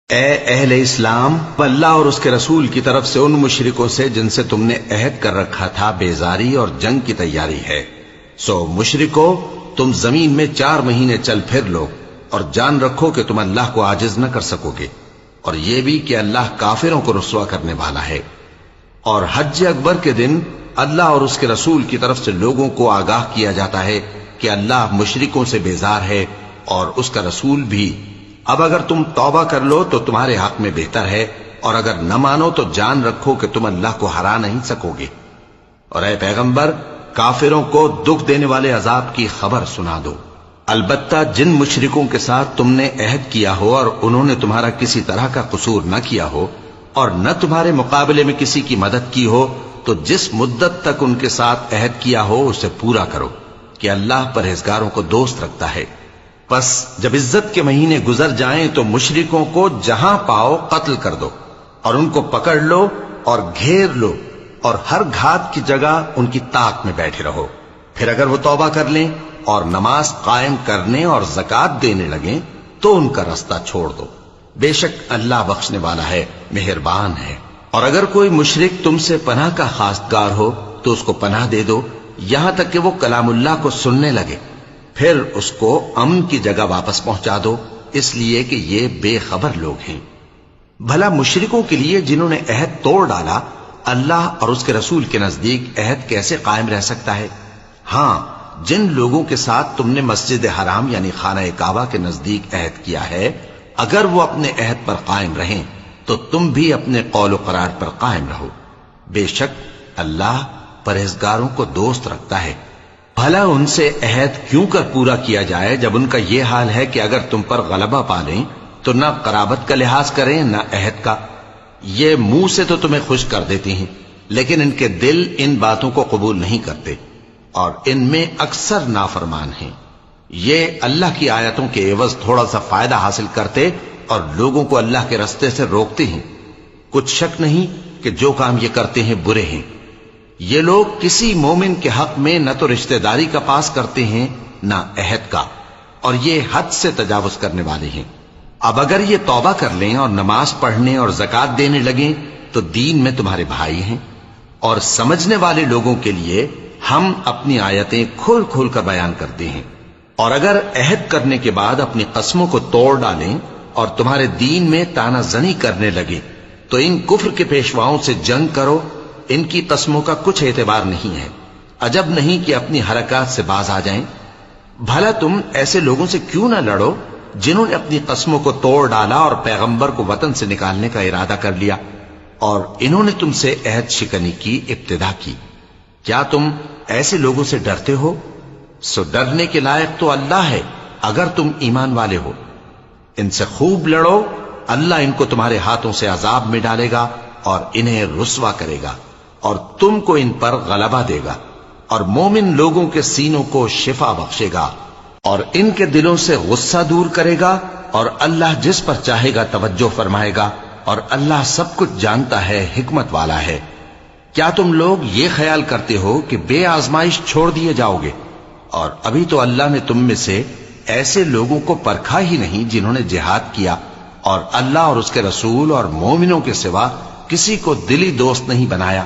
اے اہل اسلام، اللہ اور اس کے رسول کی طرف سے ان مشرکوں سے جن سے تم نے عہد کر رکھا تھا بیزاری اور جنگ کی تیاری ہے۔ سو مشرکو، تم زمین میں 4 مہینے چل پھر لو اور جان رکھو کہ تم اللہ کو عاجز نہ کر سکو گے، اور یہ بھی کہ اللہ کافروں کو رسوا کرنے والا ہے۔ اور حج اکبر کے دن اللہ اور اس کے رسول کی طرف سے لوگوں کو آگاہ کیا جاتا ہے کہ اللہ مشرکوں سے بیزار ہے اور اس کا رسول بھی۔ اب اگر تم توبہ کر لو تو تمہارے حق میں بہتر ہے، اور اگر نہ مانو تو جان رکھو کہ تم اللہ کو ہرا نہیں سکو گے۔ اور اے پیغمبر، کافروں کو دکھ دینے والے عذاب کی خبر سنا دو۔ البتہ جن مشرکوں کے ساتھ تم نے عہد کیا ہو اور انہوں نے تمہارا کسی طرح کا قصور نہ کیا ہو اور نہ تمہارے مقابلے میں کسی کی مدد کی ہو، تو جس مدت تک ان کے ساتھ عہد کیا ہو اسے پورا کرو، کہ اللہ پرہیزگاروں کو دوست رکھتا ہے۔ پس جب عزت کے مہینے گزر جائیں تو مشرکوں کو جہاں پاؤ قتل کر دو، اور ان کو پکڑ لو اور گھیر لو، اور ہر گھات کی جگہ ان کی طاق میں بیٹھے رہو۔ پھر اگر وہ توبہ کر لیں اور نماز قائم کرنے اور زکوٰۃ دینے لگیں تو ان کا رستہ چھوڑ دو، بے شک اللہ بخشنے والا ہے، مہربان ہے۔ اور اگر کوئی مشرک تم سے پناہ کا خواستگار ہو تو اس کو پناہ دے دو، یہاں تک کہ وہ کلام اللہ کو سننے لگے، پھر اس کو امن کی جگہ واپس پہنچا دو، اس لیے کہ یہ بے خبر لوگ ہیں۔ بھلا مشرکوں کے لیے جنہوں نے عہد توڑ ڈالا، اللہ اور اس کے رسول کے نزدیک عہد کیسے قائم رہ سکتا ہے؟ ہاں، جن لوگوں کے ساتھ تم نے مسجد حرام یعنی خانہ کعبہ کے نزدیک عہد کیا ہے، اگر وہ اپنے عہد پر قائم رہیں تو تم بھی اپنے قول و قرار پر قائم رہو، بے شک اللہ پرہیزگاروں کو دوست رکھتا ہے۔ بھلا ان سے عہد کیوں کر پورا کیا جائے جب ان کا یہ حال ہے کہ اگر تم پر غلبہ پا لیں تو نہ قرابت کا لحاظ کریں نہ عہد کا۔ یہ منہ سے تو تمہیں خوش کر دیتی ہیں، لیکن ان کے دل ان باتوں کو قبول نہیں کرتے، اور ان میں اکثر نافرمان ہیں۔ یہ اللہ کی آیتوں کے عوض تھوڑا سا فائدہ حاصل کرتے اور لوگوں کو اللہ کے رستے سے روکتے ہیں۔ کچھ شک نہیں کہ جو کام یہ کرتے ہیں برے ہیں۔ یہ لوگ کسی مومن کے حق میں نہ تو رشتہ داری کا پاس کرتے ہیں نہ عہد کا، اور یہ حد سے تجاوز کرنے والے ہیں۔ اب اگر یہ توبہ کر لیں اور نماز پڑھنے اور زکوٰۃ دینے لگیں تو دین میں تمہارے بھائی ہیں، اور سمجھنے والے لوگوں کے لیے ہم اپنی آیتیں کھول کھول کر بیان کرتے ہیں۔ اور اگر عہد کرنے کے بعد اپنی قسموں کو توڑ ڈالیں اور تمہارے دین میں تانا زنی کرنے لگے تو ان کفر کے پیشواؤں سے جنگ کرو، ان کی قسموں کا کچھ اعتبار نہیں ہے، عجب نہیں کہ اپنی حرکات سے باز آ جائیں۔ بھلا تم ایسے لوگوں سے کیوں نہ لڑو جنہوں نے اپنی قسموں کو توڑ ڈالا اور پیغمبر کو وطن سے نکالنے کا ارادہ کر لیا، اور انہوں نے تم سے عہد شکنی کی ابتدا کی۔ کیا تم ایسے لوگوں سے ڈرتے ہو؟ سو ڈرنے کے لائق تو اللہ ہے اگر تم ایمان والے ہو۔ ان سے خوب لڑو، اللہ ان کو تمہارے ہاتھوں سے عذاب میں ڈالے گا اور انہیں رسوا کرے گا، اور تم کو ان پر غلبہ دے گا، اور مومن لوگوں کے سینوں کو شفا بخشے گا، اور ان کے دلوں سے غصہ دور کرے گا، اور اللہ جس پر چاہے گا توجہ فرمائے گا، اور اللہ سب کچھ جانتا ہے، حکمت والا ہے۔ کیا تم لوگ یہ خیال کرتے ہو کہ بے آزمائش چھوڑ دیے جاؤ گے؟ اور ابھی تو اللہ نے تم میں سے ایسے لوگوں کو پرکھا ہی نہیں جنہوں نے جہاد کیا، اور اللہ اور اس کے رسول اور مومنوں کے سوا کسی کو دلی دوست نہیں بنایا،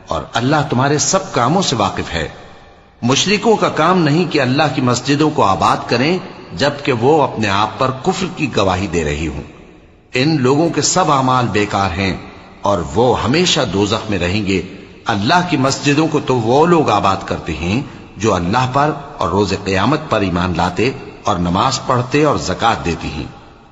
اور اللہ تمہارے سب کاموں سے واقف ہے۔ مشرکوں کا کام نہیں کہ اللہ کی مسجدوں کو آباد کریں جبکہ وہ اپنے آپ پر کفر کی گواہی دے رہی ہوں۔ ان لوگوں کے سب اعمال بیکار ہیں اور وہ ہمیشہ دوزخ میں رہیں گے۔ اللہ کی مسجدوں کو تو وہ لوگ آباد کرتے ہیں جو اللہ پر اور روز قیامت پر ایمان لاتے اور نماز پڑھتے اور زکوٰۃ دیتی ہیں،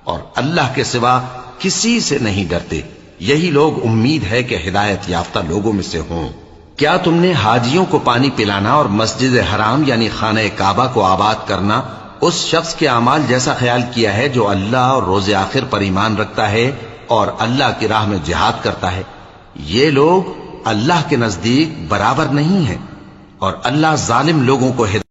اور اللہ کے سوا کسی سے نہیں ڈرتے۔ یہی لوگ امید ہے کہ ہدایت یافتہ لوگوں میں سے ہوں۔ کیا تم نے حاجیوں کو پانی پلانا اور مسجد حرام یعنی خانہ کعبہ کو آباد کرنا اس شخص کے اعمال جیسا خیال کیا ہے جو اللہ اور روز آخر پر ایمان رکھتا ہے اور اللہ کی راہ میں جہاد کرتا ہے؟ یہ لوگ اللہ کے نزدیک برابر نہیں ہیں، اور اللہ ظالم لوگوں کو